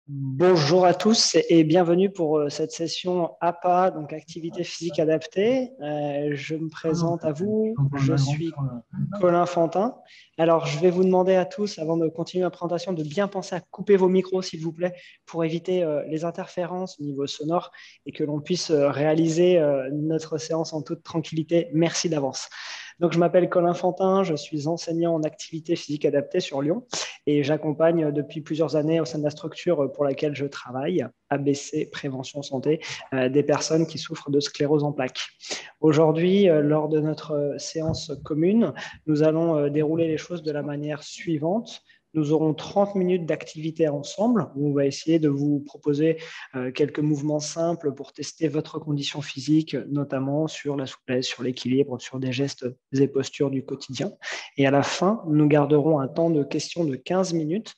Bonjour à tous et bienvenue pour cette session APA, donc activité physique adaptée. Je me présente à vous, je suis Colin Fantin. Alors, je vais vous demander à tous, avant de continuer la présentation, de bien penser à couper vos micros, s'il vous plaît, pour éviter les interférences au niveau sonore et que l'on puisse réaliser notre séance en toute tranquillité. Merci d'avance. Donc, je m'appelle Colin Fantin, je suis enseignant en activité physique adaptée sur Lyon et j'accompagne depuis plusieurs années au sein de la structure pour laquelle je travaille, ABC Prévention Santé, des personnes qui souffrent de sclérose en plaques. Aujourd'hui, lors de notre séance commune, nous allons dérouler les choses de la manière suivante. Nous aurons 30 minutes d'activité ensemble où on va essayer de vous proposer quelques mouvements simples pour tester votre condition physique, notamment sur la souplesse, sur l'équilibre, sur des gestes et postures du quotidien. Et à la fin, nous garderons un temps de questions de 15 minutes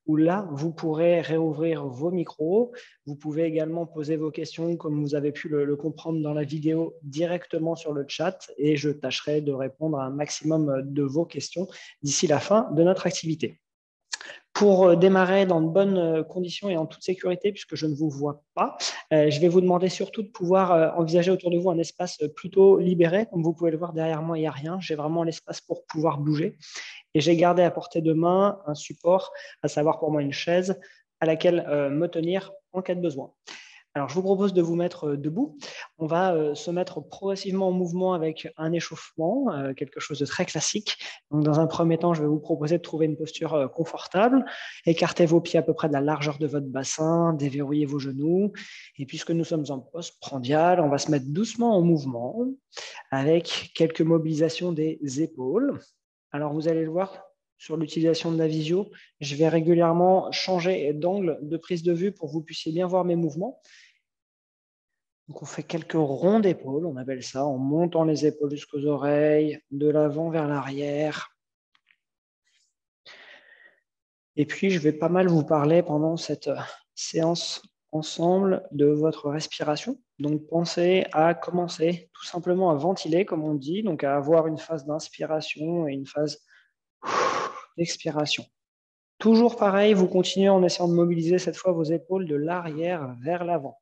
où là, vous pourrez réouvrir vos micros. Vous pouvez également poser vos questions, comme vous avez pu le comprendre dans la vidéo, directement sur le chat et je tâcherai de répondre à un maximum de vos questions d'ici la fin de notre activité. Pour démarrer dans de bonnes conditions et en toute sécurité, puisque je ne vous vois pas, je vais vous demander surtout de pouvoir envisager autour de vous un espace plutôt libéré. Comme vous pouvez le voir derrière moi, il n'y a rien. J'ai vraiment l'espace pour pouvoir bouger. Et j'ai gardé à portée de main un support, à savoir pour moi une chaise, à laquelle me tenir en cas de besoin. Alors, je vous propose de vous mettre debout. On va se mettre progressivement en mouvement avec un échauffement, quelque chose de très classique. Donc, dans un premier temps, je vais vous proposer de trouver une posture confortable. Écartez vos pieds à peu près de la largeur de votre bassin, déverrouillez vos genoux. Et puisque nous sommes en postprandial, on va se mettre doucement en mouvement avec quelques mobilisations des épaules. Alors, vous allez le voir sur l'utilisation de la visio, je vais régulièrement changer d'angle de prise de vue pour que vous puissiez bien voir mes mouvements. Donc, on fait quelques ronds d'épaules, on appelle ça, en montant les épaules jusqu'aux oreilles, de l'avant vers l'arrière. Et puis, je vais pas mal vous parler pendant cette séance ensemble de votre respiration. Donc, pensez à commencer tout simplement à ventiler, comme on dit, donc à avoir une phase d'inspiration et une phase d'expiration. Toujours pareil, vous continuez en essayant de mobiliser cette fois vos épaules de l'arrière vers l'avant.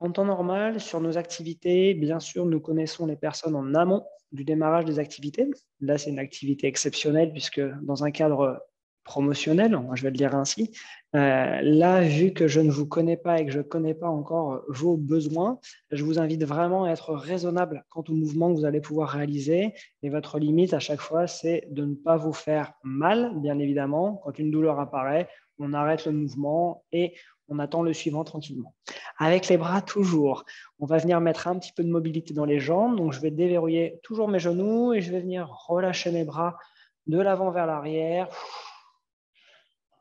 En temps normal, sur nos activités, bien sûr, nous connaissons les personnes en amont du démarrage des activités. Là, c'est une activité exceptionnelle puisque dans un cadre promotionnel, je vais le dire ainsi, là, vu que je ne vous connais pas et que je ne connais pas encore vos besoins, je vous invite vraiment à être raisonnable quant au mouvement que vous allez pouvoir réaliser. Et votre limite à chaque fois, c'est de ne pas vous faire mal, bien évidemment. Quand une douleur apparaît, on arrête le mouvement et on attend le suivant tranquillement. Avec les bras, toujours. On va venir mettre un petit peu de mobilité dans les jambes. Donc, je vais déverrouiller toujours mes genoux et je vais venir relâcher mes bras de l'avant vers l'arrière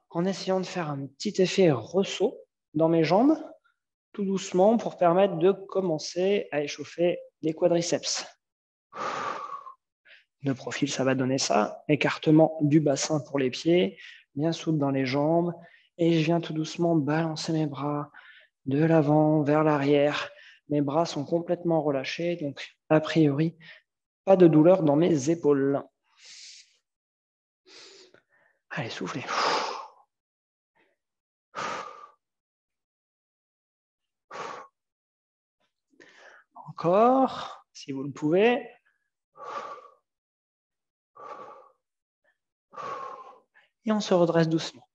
en essayant de faire un petit effet ressaut dans mes jambes, tout doucement pour permettre de commencer à échauffer les quadriceps. De profil, ça va donner ça. Écartement du bassin pour les pieds, bien souple dans les jambes. Et je viens tout doucement balancer mes bras de l'avant vers l'arrière. Mes bras sont complètement relâchés, donc a priori, pas de douleur dans mes épaules. Allez, soufflez. Encore, si vous le pouvez. Et on se redresse doucement.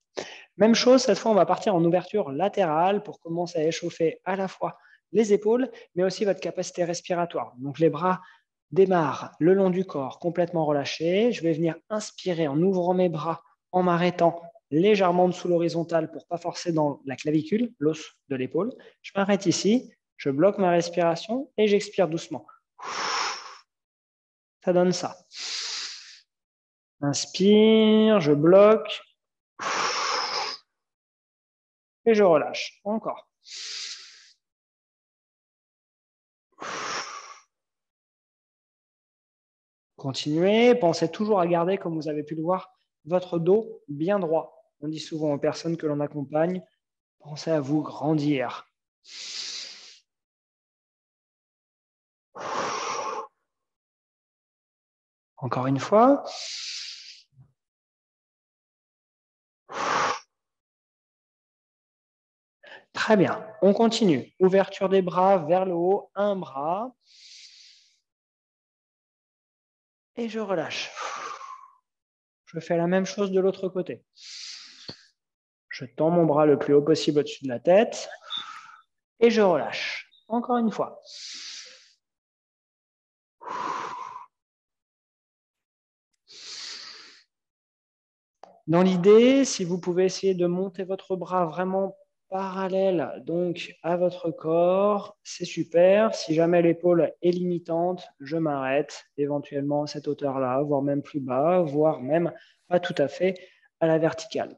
Même chose, cette fois, on va partir en ouverture latérale pour commencer à échauffer à la fois les épaules, mais aussi votre capacité respiratoire. Donc les bras démarrent le long du corps, complètement relâchés. Je vais venir inspirer en ouvrant mes bras, en m'arrêtant légèrement dessous l'horizontale pour ne pas forcer dans la clavicule, l'os de l'épaule. Je m'arrête ici, je bloque ma respiration et j'expire doucement. Ça donne ça. Inspire, je bloque et je relâche. Encore. Continuez, pensez toujours à garder, comme vous avez pu le voir, votre dos bien droit. On dit souvent aux personnes que l'on accompagne, pensez à vous grandir. Encore une fois. Très bien. On continue. Ouverture des bras vers le haut, un bras. Et je relâche. Je fais la même chose de l'autre côté. Je tends mon bras le plus haut possible au-dessus de la tête. Et je relâche. Encore une fois. Dans l'idée, si vous pouvez essayer de monter votre bras vraiment parallèle donc à votre corps, c'est super. Si jamais l'épaule est limitante, je m'arrête éventuellement à cette hauteur-là, voire même plus bas, voire même pas tout à fait à la verticale.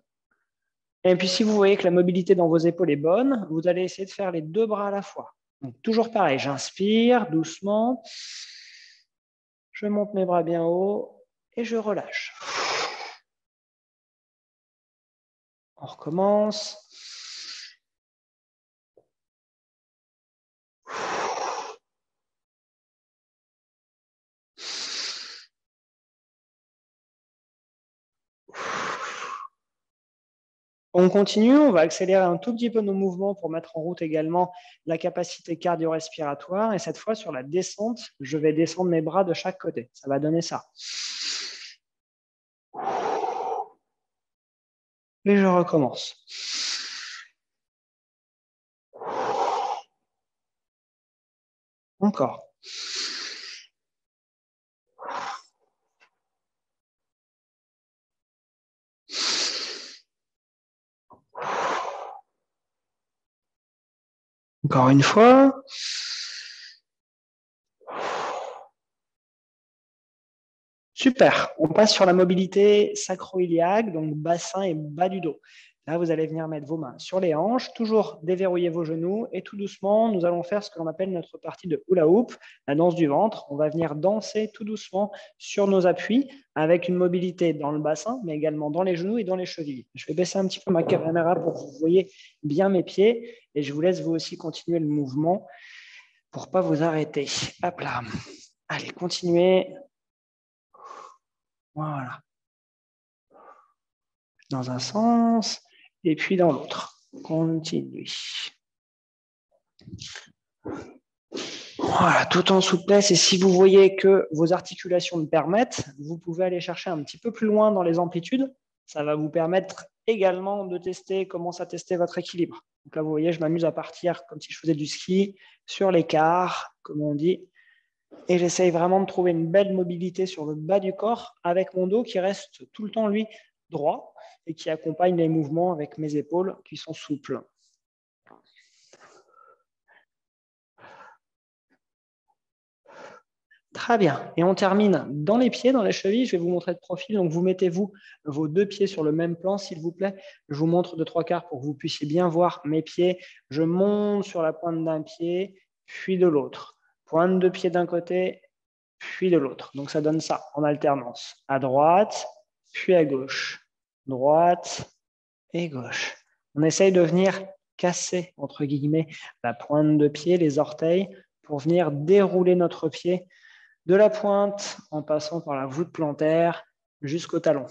Et puis si vous voyez que la mobilité dans vos épaules est bonne, vous allez essayer de faire les deux bras à la fois. Donc toujours pareil, j'inspire doucement, je monte mes bras bien haut et je relâche. On recommence. On continue, on va accélérer un tout petit peu nos mouvements pour mettre en route également la capacité cardio-respiratoire. Et cette fois, sur la descente, je vais descendre mes bras de chaque côté. Ça va donner ça. Et je recommence. Encore. Encore une fois. Super. On passe sur la mobilité sacro-iliaque, donc bassin et bas du dos. Là, vous allez venir mettre vos mains sur les hanches, toujours déverrouiller vos genoux et tout doucement, nous allons faire ce que l'on appelle notre partie de hula hoop, la danse du ventre. On va venir danser tout doucement sur nos appuis avec une mobilité dans le bassin, mais également dans les genoux et dans les chevilles. Je vais baisser un petit peu ma caméra pour que vous voyez bien mes pieds et je vous laisse vous aussi continuer le mouvement pour ne pas vous arrêter. Hop là. Allez, continuez. Voilà. Dans un sens et puis dans l'autre. Continue. Voilà, tout en souplesse. Et si vous voyez que vos articulations le permettent, vous pouvez aller chercher un petit peu plus loin dans les amplitudes. Ça va vous permettre également de tester, commencer à tester votre équilibre. Donc là, vous voyez, je m'amuse à partir comme si je faisais du ski sur l'écart, comme on dit. Et j'essaye vraiment de trouver une belle mobilité sur le bas du corps avec mon dos qui reste tout le temps, lui, droit et qui accompagne les mouvements avec mes épaules qui sont souples. Très bien. Et on termine dans les pieds, dans les chevilles. Je vais vous montrer de profil. Donc, vous mettez-vous vos deux pieds sur le même plan, s'il vous plaît. Je vous montre de trois quarts pour que vous puissiez bien voir mes pieds. Je monte sur la pointe d'un pied, puis de l'autre. Pointe de pied d'un côté, puis de l'autre. Donc, ça donne ça en alternance. À droite, puis à gauche. Droite et gauche. On essaye de venir casser, entre guillemets, la pointe de pied, les orteils, pour venir dérouler notre pied de la pointe en passant par la voûte plantaire jusqu'au talon.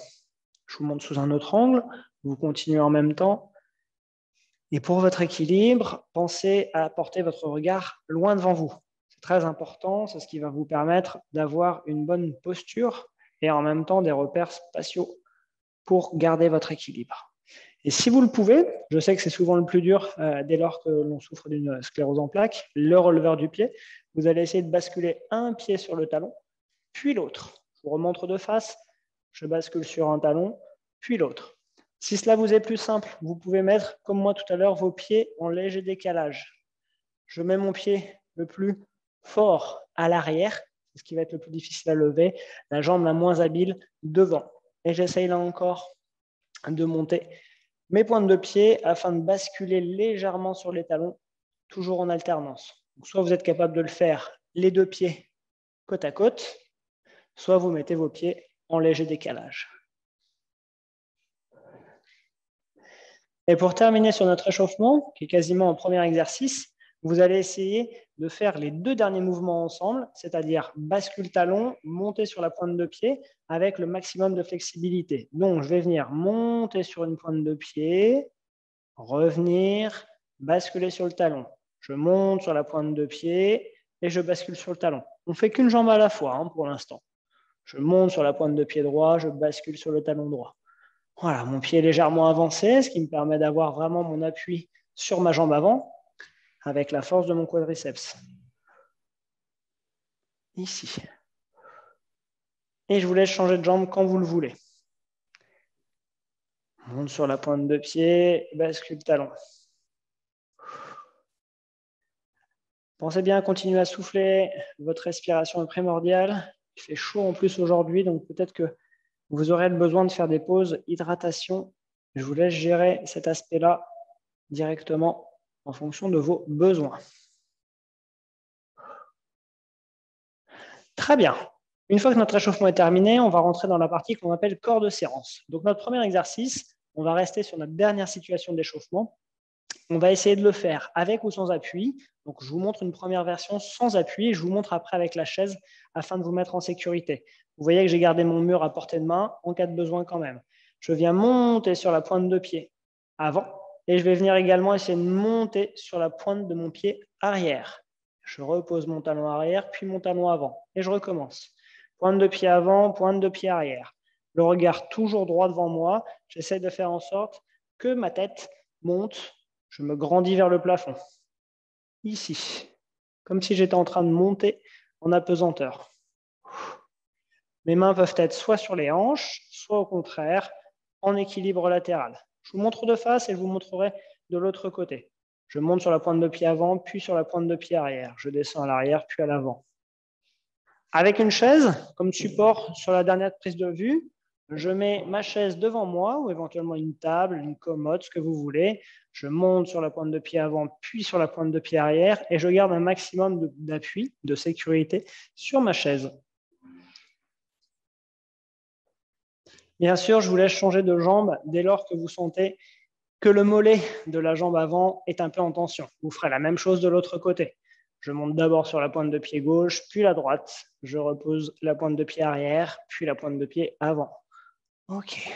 Je vous montre sous un autre angle. Vous continuez en même temps. Et pour votre équilibre, pensez à porter votre regard loin devant vous. C'est très important. C'est ce qui va vous permettre d'avoir une bonne posture et en même temps des repères spatiaux pour garder votre équilibre. Et si vous le pouvez, je sais que c'est souvent le plus dur dès lors que l'on souffre d'une sclérose en plaques, le releveur du pied, vous allez essayer de basculer un pied sur le talon, puis l'autre. Je vous remontre de face, je bascule sur un talon, puis l'autre. Si cela vous est plus simple, vous pouvez mettre, comme moi tout à l'heure, vos pieds en léger décalage. Je mets mon pied le plus fort à l'arrière, c'est ce qui va être le plus difficile à lever, la jambe la moins habile devant. Et j'essaye là encore de monter mes pointes de pied afin de basculer légèrement sur les talons, toujours en alternance. Donc, soit vous êtes capable de le faire les deux pieds côte à côte, soit vous mettez vos pieds en léger décalage. Et pour terminer sur notre échauffement, qui est quasiment un premier exercice, vous allez essayer de faire les deux derniers mouvements ensemble, c'est-à-dire bascule talon, monter sur la pointe de pied avec le maximum de flexibilité. Donc, je vais venir monter sur une pointe de pied, revenir, basculer sur le talon. Je monte sur la pointe de pied et je bascule sur le talon. On ne fait qu'une jambe à la fois hein, pour l'instant. Je monte sur la pointe de pied droit, je bascule sur le talon droit. Voilà, mon pied est légèrement avancé, ce qui me permet d'avoir vraiment mon appui sur ma jambe avant avec la force de mon quadriceps. Ici. Et je vous laisse changer de jambe quand vous le voulez. Monte sur la pointe de pied, bascule talon. Pensez bien à continuer à souffler. Votre respiration est primordiale. Il fait chaud en plus aujourd'hui, donc peut-être que vous aurez le besoin de faire des pauses hydratation. Je vous laisse gérer cet aspect-là directement en fonction de vos besoins. Très bien. Une fois que notre échauffement est terminé, on va rentrer dans la partie qu'on appelle corps de séance. Donc notre premier exercice, on va rester sur notre dernière situation d'échauffement. On va essayer de le faire avec ou sans appui. Donc je vous montre une première version sans appui et je vous montre après avec la chaise afin de vous mettre en sécurité. Vous voyez que j'ai gardé mon mur à portée de main en cas de besoin quand même. Je viens monter sur la pointe de pied avant et je vais venir également essayer de monter sur la pointe de mon pied arrière. Je repose mon talon arrière puis mon talon avant et je recommence. Pointe de pied avant, pointe de pied arrière. Le regard toujours droit devant moi. J'essaie de faire en sorte que ma tête monte. Je me grandis vers le plafond. Ici, comme si j'étais en train de monter en apesanteur. Mes mains peuvent être soit sur les hanches, soit au contraire, en équilibre latéral. Je vous montre de face et je vous montrerai de l'autre côté. Je monte sur la pointe de pied avant, puis sur la pointe de pied arrière. Je descends à l'arrière, puis à l'avant. Avec une chaise comme support sur la dernière prise de vue, je mets ma chaise devant moi ou éventuellement une table, une commode, ce que vous voulez. Je monte sur la pointe de pied avant, puis sur la pointe de pied arrière et je garde un maximum d'appui, de sécurité sur ma chaise. Bien sûr, je vous laisse changer de jambe dès lors que vous sentez que le mollet de la jambe avant est un peu en tension. Vous ferez la même chose de l'autre côté. Je monte d'abord sur la pointe de pied gauche, puis la droite. Je repose la pointe de pied arrière, puis la pointe de pied avant. Ok.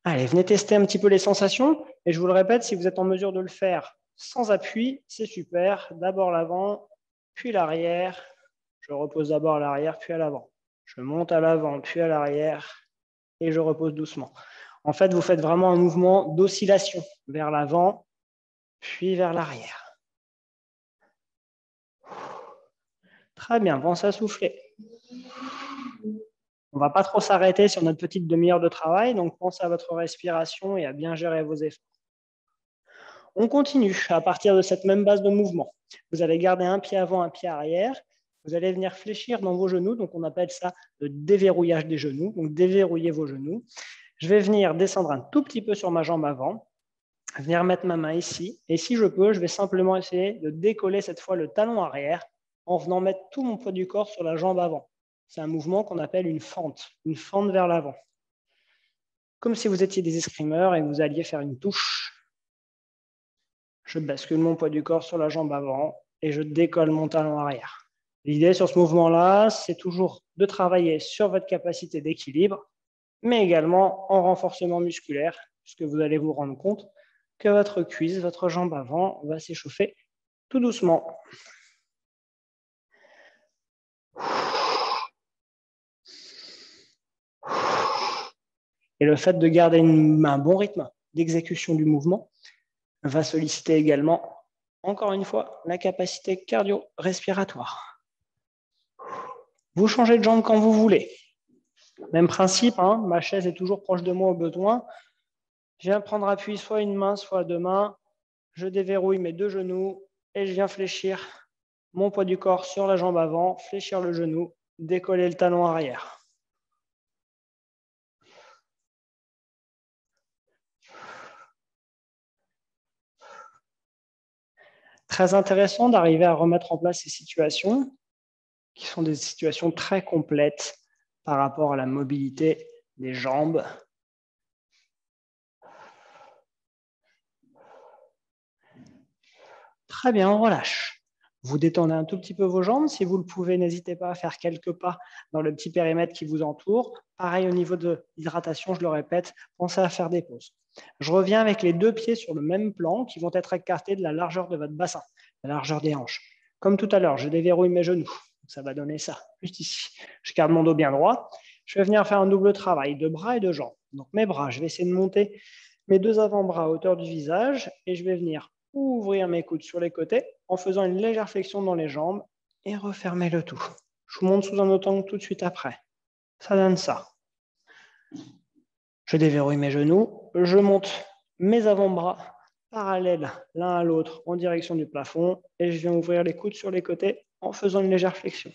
Allez, venez tester un petit peu les sensations. Et je vous le répète, si vous êtes en mesure de le faire sans appui, c'est super. D'abord l'avant, puis l'arrière. Je repose d'abord à l'arrière, puis à l'avant. Je monte à l'avant, puis à l'arrière, et je repose doucement. En fait, vous faites vraiment un mouvement d'oscillation vers l'avant, puis vers l'arrière. Très bien, pensez à souffler. On ne va pas trop s'arrêter sur notre petite demi-heure de travail, donc pensez à votre respiration et à bien gérer vos efforts. On continue à partir de cette même base de mouvement. Vous allez garder un pied avant, un pied arrière. Vous allez venir fléchir dans vos genoux, donc on appelle ça le déverrouillage des genoux. Donc déverrouillez vos genoux. Je vais venir descendre un tout petit peu sur ma jambe avant, venir mettre ma main ici. Et si je peux, je vais simplement essayer de décoller cette fois le talon arrière en venant mettre tout mon poids du corps sur la jambe avant. C'est un mouvement qu'on appelle une fente vers l'avant. Comme si vous étiez des escrimeurs et que vous alliez faire une touche. Je bascule mon poids du corps sur la jambe avant et je décolle mon talon arrière. L'idée sur ce mouvement-là, c'est toujours de travailler sur votre capacité d'équilibre, mais également en renforcement musculaire, puisque vous allez vous rendre compte que votre cuisse, votre jambe avant va s'échauffer tout doucement. Et le fait de garder un bon rythme d'exécution du mouvement va solliciter également, encore une fois, la capacité cardio-respiratoire. Vous changez de jambe quand vous voulez. Même principe, hein, ma chaise est toujours proche de moi au besoin. Je viens prendre appui soit une main, soit deux mains. Je déverrouille mes deux genoux et je viens fléchir mon poids du corps sur la jambe avant, fléchir le genou, décoller le talon arrière. Très intéressant d'arriver à remettre en place ces situations qui sont des situations très complètes par rapport à la mobilité des jambes. Très bien, on relâche. Vous détendez un tout petit peu vos jambes. Si vous le pouvez, n'hésitez pas à faire quelques pas dans le petit périmètre qui vous entoure. Pareil au niveau de l'hydratation, je le répète, pensez à faire des pauses. Je reviens avec les deux pieds sur le même plan qui vont être écartés de la largeur de votre bassin, la largeur des hanches. Comme tout à l'heure, je déverrouille mes genoux. Ça va donner ça, juste ici. Je garde mon dos bien droit. Je vais venir faire un double travail de bras et de jambes. Donc mes bras, je vais essayer de monter mes deux avant-bras à hauteur du visage et je vais venir ouvrir mes coudes sur les côtés en faisant une légère flexion dans les jambes et refermer le tout. Je vous montre sous un autre angle tout de suite après. Ça donne ça. Je déverrouille mes genoux, je monte mes avant-bras parallèles l'un à l'autre en direction du plafond et je viens ouvrir les coudes sur les côtés en faisant une légère flexion.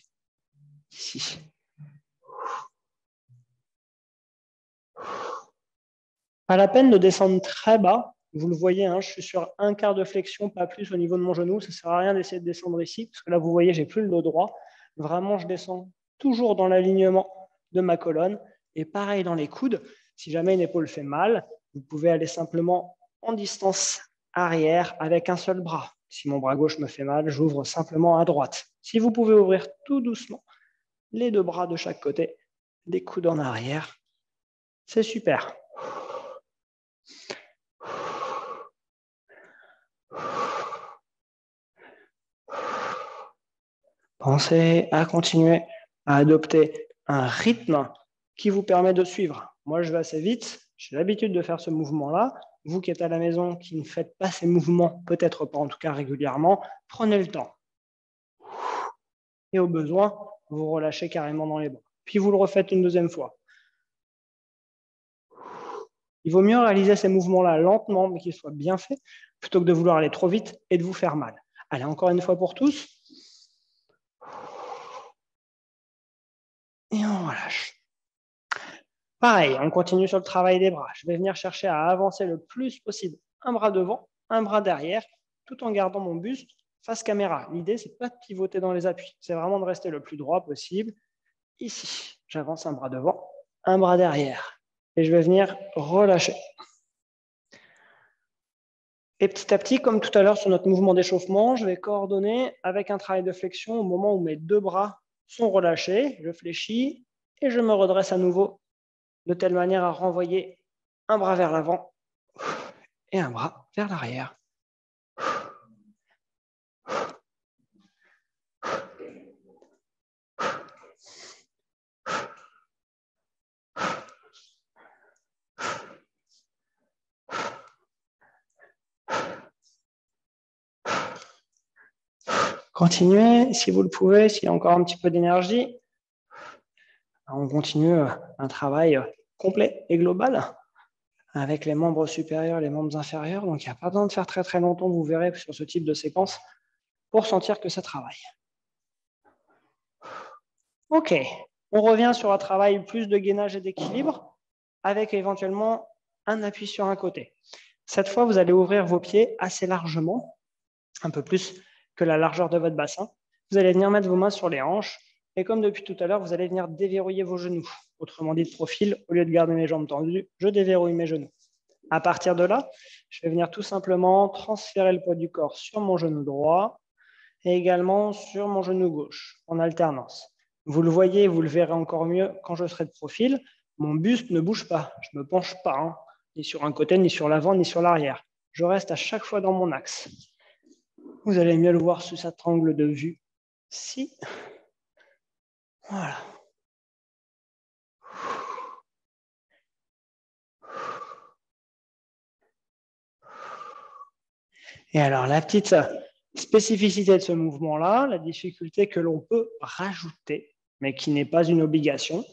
Ici. Pas la peine de descendre très bas. Vous le voyez, hein, je suis sur un quart de flexion, pas plus au niveau de mon genou. Ça ne sert à rien d'essayer de descendre ici, parce que là, vous voyez, j'ai plus le dos droit. Vraiment, je descends toujours dans l'alignement de ma colonne. Et pareil dans les coudes. Si jamais une épaule fait mal, vous pouvez aller simplement en distance arrière avec un seul bras. Si mon bras gauche me fait mal, j'ouvre simplement à droite. Si vous pouvez ouvrir tout doucement les deux bras de chaque côté, des coudes en arrière, c'est super. Pensez à continuer à adopter un rythme qui vous permet de suivre. Moi, je vais assez vite. J'ai l'habitude de faire ce mouvement-là. Vous qui êtes à la maison, qui ne faites pas ces mouvements, peut-être pas en tout cas régulièrement, prenez le temps. Et au besoin, vous relâchez carrément dans les bras. Puis vous le refaites une deuxième fois. Il vaut mieux réaliser ces mouvements-là lentement, mais qu'ils soient bien faits, plutôt que de vouloir aller trop vite et de vous faire mal. Allez, encore une fois pour tous. Et on relâche. Pareil, on continue sur le travail des bras. Je vais venir chercher à avancer le plus possible. Un bras devant, un bras derrière, tout en gardant mon buste face caméra. L'idée, c'est pas de pivoter dans les appuis. C'est vraiment de rester le plus droit possible. Ici, j'avance un bras devant, un bras derrière. Et je vais venir relâcher. Et petit à petit, comme tout à l'heure sur notre mouvement d'échauffement, je vais coordonner avec un travail de flexion au moment où mes deux bras sont relâchés. Je fléchis et je me redresse à nouveau de telle manière à renvoyer un bras vers l'avant et un bras vers l'arrière. Continuez si vous le pouvez, s'il y a encore un petit peu d'énergie. On continue un travail complet et global avec les membres supérieurs, les membres inférieurs. Donc, il n'y a pas besoin de faire très très longtemps, vous verrez, sur ce type de séquence pour sentir que ça travaille. OK, on revient sur un travail plus de gainage et d'équilibre avec éventuellement un appui sur un côté. Cette fois, vous allez ouvrir vos pieds assez largement, un peu plus que la largeur de votre bassin. Vous allez venir mettre vos mains sur les hanches et comme depuis tout à l'heure, vous allez venir déverrouiller vos genoux. Autrement dit, de profil, au lieu de garder mes jambes tendues, je déverrouille mes genoux. À partir de là, je vais venir tout simplement transférer le poids du corps sur mon genou droit et également sur mon genou gauche, en alternance. Vous le voyez, vous le verrez encore mieux quand je serai de profil. Mon buste ne bouge pas, je ne me penche pas, hein, ni sur un côté, ni sur l'avant, ni sur l'arrière. Je reste à chaque fois dans mon axe. Vous allez mieux le voir sous cet angle de vue. Si. Voilà. Et alors, la petite spécificité de ce mouvement-là, la difficulté que l'on peut rajouter, mais qui n'est pas une obligation,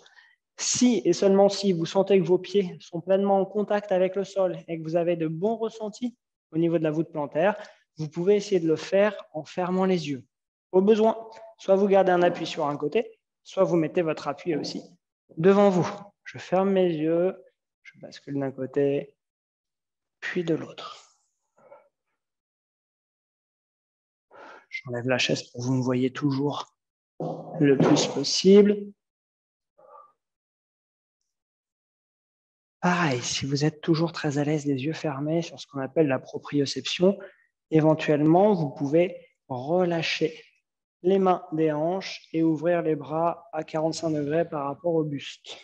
si et seulement si vous sentez que vos pieds sont pleinement en contact avec le sol et que vous avez de bons ressentis au niveau de la voûte plantaire, vous pouvez essayer de le faire en fermant les yeux. Au besoin, soit vous gardez un appui sur un côté, soit vous mettez votre appui aussi devant vous. Je ferme mes yeux, je bascule d'un côté, puis de l'autre. J'enlève la chaise pour que vous me voyez toujours le plus possible. Pareil, si vous êtes toujours très à l'aise, les yeux fermés sur ce qu'on appelle la proprioception, éventuellement, vous pouvez relâcher les mains des hanches et ouvrir les bras à 45 degrés par rapport au buste.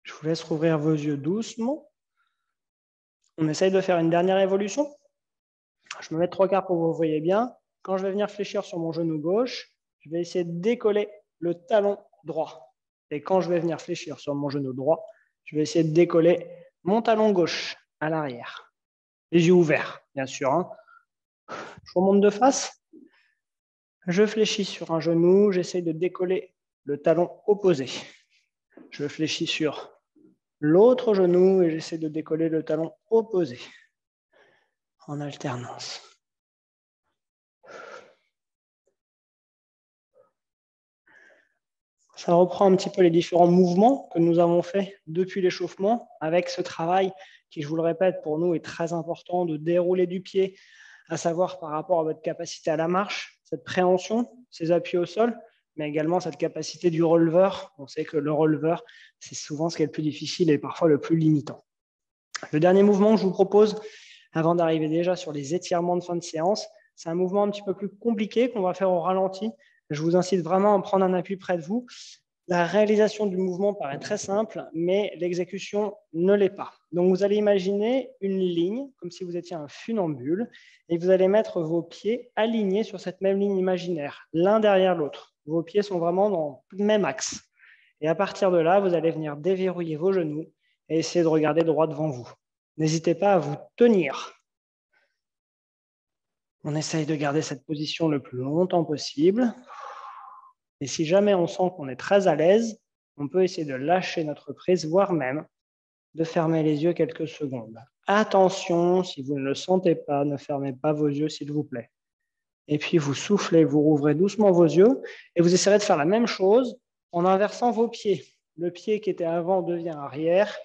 Je vous laisse rouvrir vos yeux doucement. On essaye de faire une dernière évolution. Je me mets 3/4 pour que vous voyez bien. Quand je vais venir fléchir sur mon genou gauche, je vais essayer de décoller le talon droit. Et quand je vais venir fléchir sur mon genou droit, je vais essayer de décoller mon talon gauche à l'arrière. Les yeux ouverts, bien sûr. Hein. Je remonte de face. Je fléchis sur un genou, j'essaye de décoller le talon opposé. Je fléchis sur l'autre genou et j'essaie de décoller le talon opposé en alternance. Ça reprend un petit peu les différents mouvements que nous avons faits depuis l'échauffement avec ce travail qui, je vous le répète, pour nous est très important de dérouler du pied, à savoir par rapport à votre capacité à la marche, cette préhension, ces appuis au sol, mais également cette capacité du releveur. On sait que le releveur, c'est souvent ce qui est le plus difficile et parfois le plus limitant. Le dernier mouvement que je vous propose, avant d'arriver déjà sur les étirements de fin de séance, c'est un mouvement un petit peu plus compliqué qu'on va faire au ralenti. Je vous incite vraiment à prendre un appui près de vous. La réalisation du mouvement paraît très simple, mais l'exécution ne l'est pas. Donc, vous allez imaginer une ligne, comme si vous étiez un funambule, et vous allez mettre vos pieds alignés sur cette même ligne imaginaire, l'un derrière l'autre. Vos pieds sont vraiment dans le même axe. Et à partir de là, vous allez venir déverrouiller vos genoux et essayer de regarder droit devant vous. N'hésitez pas à vous tenir. On essaye de garder cette position le plus longtemps possible. Et si jamais on sent qu'on est très à l'aise, on peut essayer de lâcher notre prise, voire même de fermer les yeux quelques secondes. Attention, si vous ne le sentez pas, ne fermez pas vos yeux, s'il vous plaît. Et puis vous soufflez, vous rouvrez doucement vos yeux et vous essayerez de faire la même chose en inversant vos pieds. Le pied qui était avant devient arrière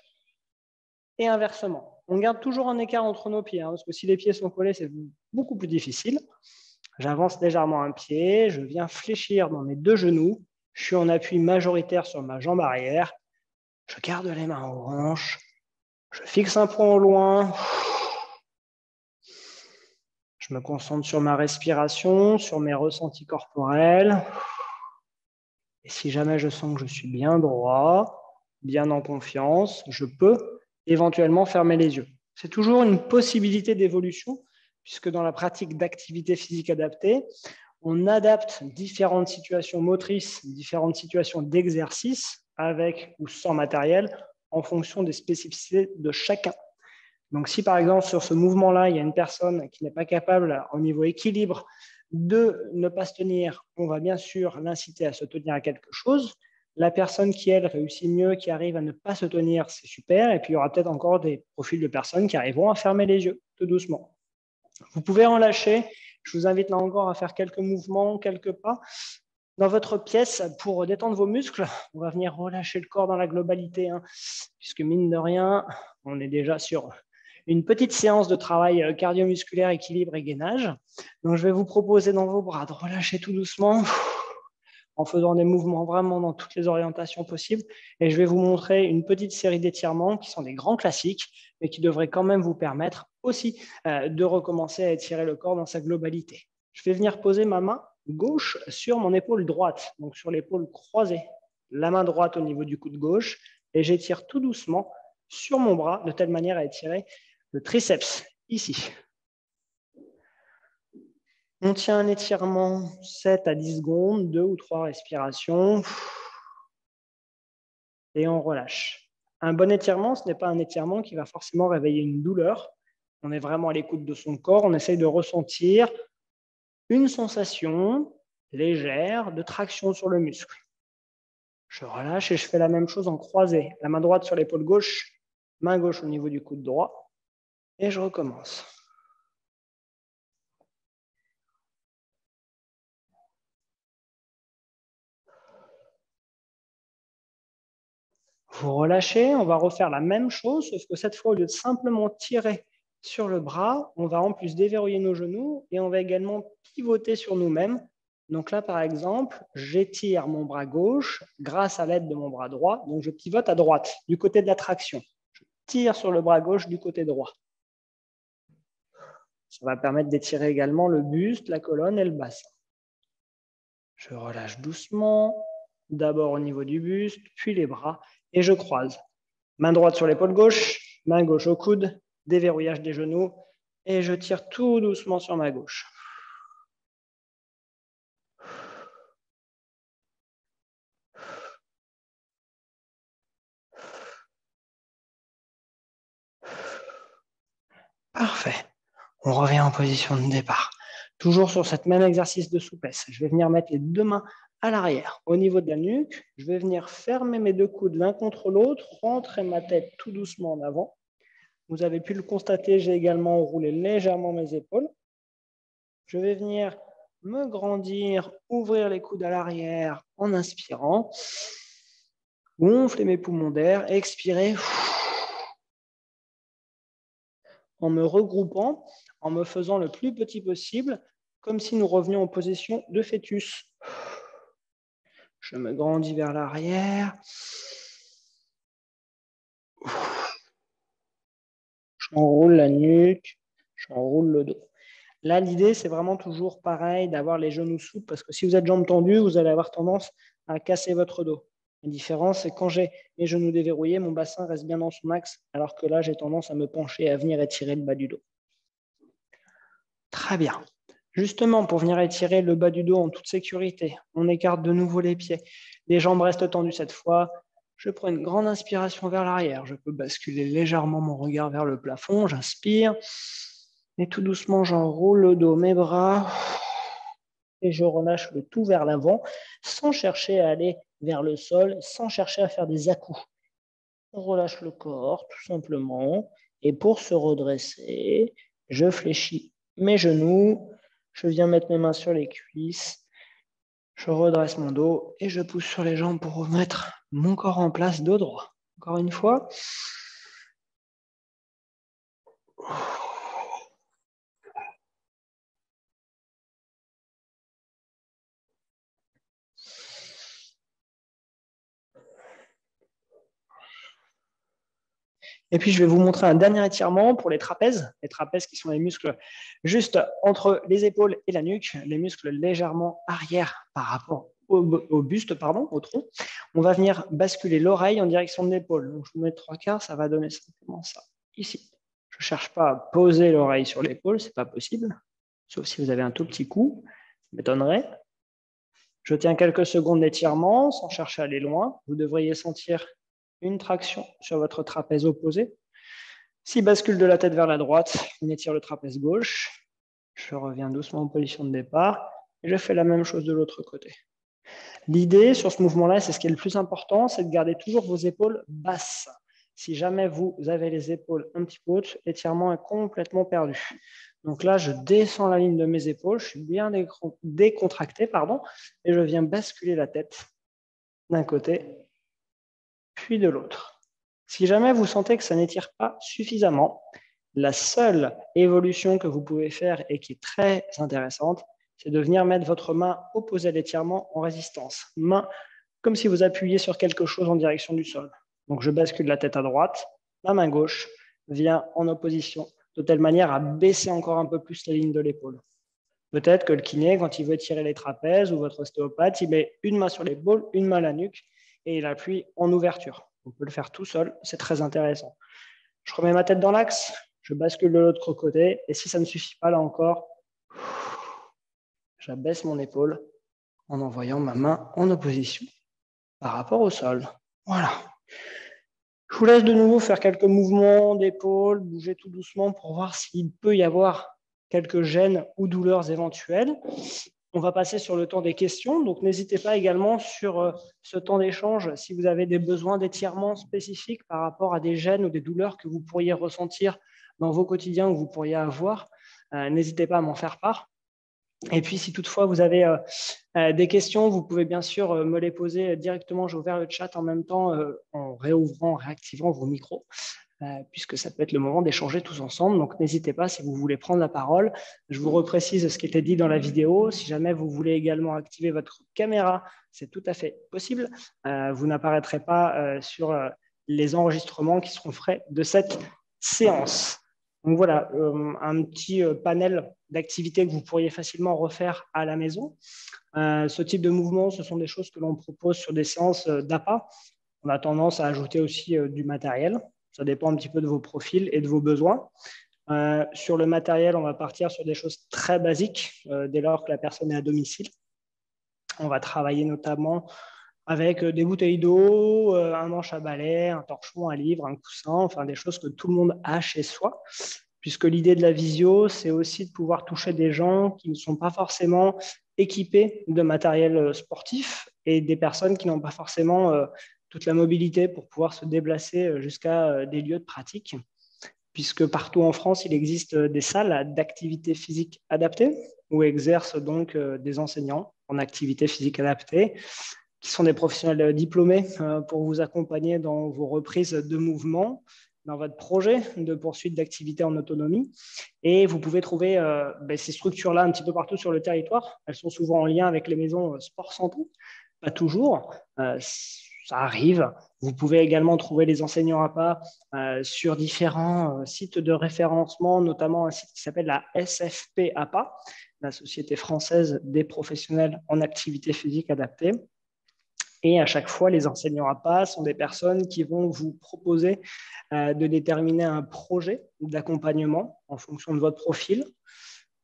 et inversement. On garde toujours un écart entre nos pieds, parce que si les pieds sont collés, c'est beaucoup plus difficile. J'avance légèrement un pied, je viens fléchir dans mes deux genoux, je suis en appui majoritaire sur ma jambe arrière, je garde les mains aux hanches, je fixe un point au loin, je me concentre sur ma respiration, sur mes ressentis corporels. Et si jamais je sens que je suis bien droit, bien en confiance, je peux éventuellement fermer les yeux. C'est toujours une possibilité d'évolution, puisque dans la pratique d'activité physique adaptée, on adapte différentes situations motrices, différentes situations d'exercice, avec ou sans matériel, en fonction des spécificités de chacun. Donc si par exemple sur ce mouvement-là, il y a une personne qui n'est pas capable au niveau équilibre de ne pas se tenir, on va bien sûr l'inciter à se tenir à quelque chose. La personne qui, elle, réussit mieux, qui arrive à ne pas se tenir, c'est super. Et puis, il y aura peut-être encore des profils de personnes qui arriveront à fermer les yeux, tout doucement. Vous pouvez en lâcher. Je vous invite là encore à faire quelques mouvements, quelques pas dans votre pièce pour détendre vos muscles. On va venir relâcher le corps dans la globalité, puisque mine de rien, on est déjà sur une petite séance de travail cardio-musculaire, équilibre et gainage. Donc, je vais vous proposer dans vos bras de relâcher tout doucement en faisant des mouvements vraiment dans toutes les orientations possibles. Et je vais vous montrer une petite série d'étirements qui sont des grands classiques, mais qui devraient quand même vous permettre aussi de recommencer à étirer le corps dans sa globalité. Je vais venir poser ma main gauche sur mon épaule droite, donc sur l'épaule croisée. La main droite au niveau du coude gauche, et j'étire tout doucement sur mon bras, de telle manière à étirer le triceps, ici. On tient un étirement 7 à 10 secondes, 2 ou 3 respirations. Et on relâche. Un bon étirement, ce n'est pas un étirement qui va forcément réveiller une douleur. On est vraiment à l'écoute de son corps. On essaye de ressentir une sensation légère de traction sur le muscle. Je relâche et je fais la même chose en croisé. La main droite sur l'épaule gauche, main gauche au niveau du coude droit. Et je recommence. Vous relâchez, on va refaire la même chose, sauf que cette fois, au lieu de simplement tirer sur le bras, on va en plus déverrouiller nos genoux et on va également pivoter sur nous-mêmes Donc là, par exemple, j'étire mon bras gauche grâce à l'aide de mon bras droit. Donc je pivote à droite, du côté de la traction. Je tire sur le bras gauche du côté droit. Ça va permettre d'étirer également le buste, la colonne et le bassin. Je relâche doucement, d'abord au niveau du buste, puis les bras, et je croise. Main droite sur l'épaule gauche, main gauche au coude, déverrouillage des genoux, et je tire tout doucement sur ma gauche. Parfait. On revient en position de départ. Toujours sur cet même exercice de souplesse. Je vais venir mettre les deux mains à l'arrière, au niveau de la nuque. Je vais venir fermer mes deux coudes l'un contre l'autre, rentrer ma tête tout doucement en avant. Vous avez pu le constater, j'ai également roulé légèrement mes épaules. Je vais venir me grandir, ouvrir les coudes à l'arrière en inspirant. Gonfler mes poumons d'air, expirer. En me regroupant, en me faisant le plus petit possible, comme si nous revenions en position de fœtus. Je me grandis vers l'arrière. J'enroule la nuque, j'enroule le dos. Là, l'idée, c'est vraiment toujours pareil, d'avoir les genoux souples, parce que si vous êtes jambes tendues, vous allez avoir tendance à casser votre dos. La différence, c'est que quand j'ai les genoux déverrouillés, mon bassin reste bien dans son axe, alors que là, j'ai tendance à me pencher et à venir étirer le bas du dos. Très bien. Justement, pour venir étirer le bas du dos en toute sécurité, on écarte de nouveau les pieds. Les jambes restent tendues cette fois. Je prends une grande inspiration vers l'arrière. Je peux basculer légèrement mon regard vers le plafond. J'inspire. Et tout doucement, j'enroule le dos, mes bras. Et je relâche le tout vers l'avant, sans chercher à aller vers le sol, sans chercher à faire des à-coups. On relâche le corps, tout simplement. Et pour se redresser, je fléchis mes genoux. Je viens mettre mes mains sur les cuisses. Je redresse mon dos et je pousse sur les jambes pour remettre mon corps en place, dos droit. Encore une fois. Et puis, je vais vous montrer un dernier étirement pour les trapèzes. Les trapèzes qui sont les muscles juste entre les épaules et la nuque, les muscles légèrement arrière par rapport au buste, au tronc. On va venir basculer l'oreille en direction de l'épaule. Donc, je vous mets 3/4, ça va donner simplement ça, ici. Je ne cherche pas à poser l'oreille sur l'épaule, ce n'est pas possible, sauf si vous avez un tout petit coup, ça m'étonnerait. Je tiens quelques secondes d'étirement sans chercher à aller loin. Vous devriez sentir une traction sur votre trapèze opposé. Si bascule de la tête vers la droite, on étire le trapèze gauche. Je reviens doucement en position de départ et je fais la même chose de l'autre côté. L'idée sur ce mouvement-là, c'est ce qui est le plus important, c'est de garder toujours vos épaules basses. Si jamais vous avez les épaules un petit peu hautes, l'étirement est complètement perdu. Donc là, je descends la ligne de mes épaules, je suis bien décontracté, et je viens basculer la tête d'un côté, puis de l'autre. Si jamais vous sentez que ça n'étire pas suffisamment, la seule évolution que vous pouvez faire et qui est très intéressante, c'est de venir mettre votre main opposée à l'étirement en résistance. Main comme si vous appuyez sur quelque chose en direction du sol. Donc je bascule la tête à droite, la main gauche vient en opposition, de telle manière à baisser encore un peu plus la ligne de l'épaule. Peut-être que le kiné, quand il veut tirer les trapèzes, ou votre ostéopathe, il met une main sur l'épaule, une main à la nuque, et il appuie en ouverture. On peut le faire tout seul, c'est très intéressant. Je remets ma tête dans l'axe, je bascule de l'autre côté, et si ça ne suffit pas là encore, j'abaisse mon épaule en envoyant ma main en opposition par rapport au sol. Voilà. Je vous laisse de nouveau faire quelques mouvements d'épaule, bouger tout doucement pour voir s'il peut y avoir quelques gênes ou douleurs éventuelles. On va passer sur le temps des questions, donc n'hésitez pas également sur ce temps d'échange si vous avez des besoins d'étirement spécifiques par rapport à des gênes ou des douleurs que vous pourriez ressentir dans vos quotidiens ou que vous pourriez avoir. N'hésitez pas à m'en faire part. Et puis, si toutefois vous avez des questions, vous pouvez bien sûr me les poser directement. J'ai ouvert le chat en même temps en réouvrant, réactivant vos micros. puisque ça peut être le moment d'échanger tous ensemble. Donc, n'hésitez pas si vous voulez prendre la parole. Je vous reprécise ce qui était dit dans la vidéo. Si jamais vous voulez également activer votre caméra, c'est tout à fait possible. Vous n'apparaîtrez pas sur les enregistrements qui seront faits de cette séance. Donc voilà, un petit panel d'activités que vous pourriez facilement refaire à la maison. Ce type de mouvement, ce sont des choses que l'on propose sur des séances d'APA. On a tendance à ajouter aussi du matériel. Ça dépend un petit peu de vos profils et de vos besoins. Sur le matériel, on va partir sur des choses très basiques dès lors que la personne est à domicile. On va travailler notamment avec des bouteilles d'eau, un manche à balai, un torchon, un livre, un coussin, enfin des choses que tout le monde a chez soi. Puisque l'idée de la visio, c'est aussi de pouvoir toucher des gens qui ne sont pas forcément équipés de matériel sportif et des personnes qui n'ont pas forcément toute la mobilité pour pouvoir se déplacer jusqu'à des lieux de pratique. Puisque partout en France, il existe des salles d'activité physique adaptée où exercent donc des enseignants en activité physique adaptée qui sont des professionnels diplômés pour vous accompagner dans vos reprises de mouvement, dans votre projet de poursuite d'activité en autonomie. Et vous pouvez trouver ces structures-là un petit peu partout sur le territoire. Elles sont souvent en lien avec les maisons sport-santé, pas toujours. Ça arrive. Vous pouvez également trouver les enseignants APA sur différents sites de référencement, notamment un site qui s'appelle la SFP APA, la Société française des professionnels en activité physique adaptée. Et à chaque fois, les enseignants APA sont des personnes qui vont vous proposer de déterminer un projet d'accompagnement en fonction de votre profil,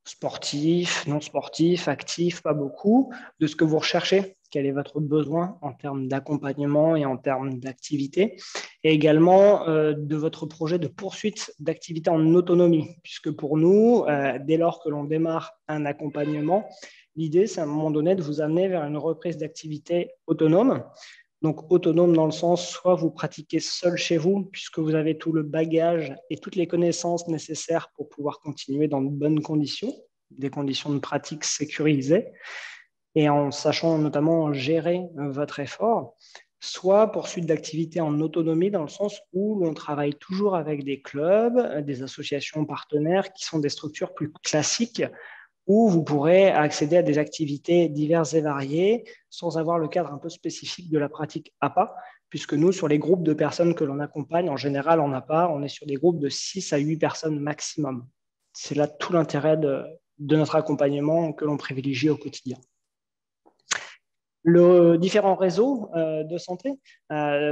sportif, non sportif, actif, pas beaucoup, de ce que vous recherchez, quel est votre besoin en termes d'accompagnement et en termes d'activité, et également de votre projet de poursuite d'activité en autonomie, puisque pour nous, dès lors que l'on démarre un accompagnement, l'idée, c'est à un moment donné de vous amener vers une reprise d'activité autonome. Donc, autonome dans le sens, soit vous pratiquez seul chez vous, puisque vous avez tout le bagage et toutes les connaissances nécessaires pour pouvoir continuer dans de bonnes conditions, des conditions de pratique sécurisées, et en sachant notamment gérer votre effort, soit poursuite d'activité en autonomie dans le sens où l'on travaille toujours avec des clubs, des associations partenaires qui sont des structures plus classiques où vous pourrez accéder à des activités diverses et variées sans avoir le cadre un peu spécifique de la pratique APA, puisque nous, sur les groupes de personnes que l'on accompagne, en général en APA, on est sur des groupes de 6 à 8 personnes maximum. C'est là tout l'intérêt de notre accompagnement que l'on privilégie au quotidien. Le différents réseaux de santé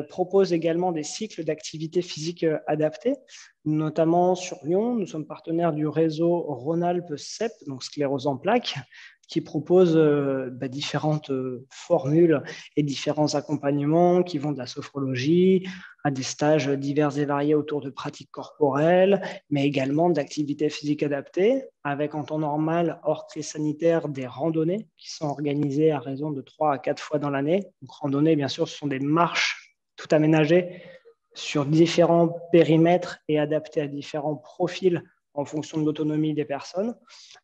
proposent également des cycles d'activité physique adaptés, notamment sur Lyon. Nous sommes partenaires du réseau Rhône-Alpes CEP, donc sclérose en plaques, qui propose différentes formules et différents accompagnements qui vont de la sophrologie à des stages divers et variés autour de pratiques corporelles, mais également d'activités physiques adaptées, avec en temps normal, hors crise sanitaire, des randonnées qui sont organisées à raison de 3 à 4 fois dans l'année. Donc randonnées, bien sûr, ce sont des marches tout aménagées sur différents périmètres et adaptées à différents profils en fonction de l'autonomie des personnes,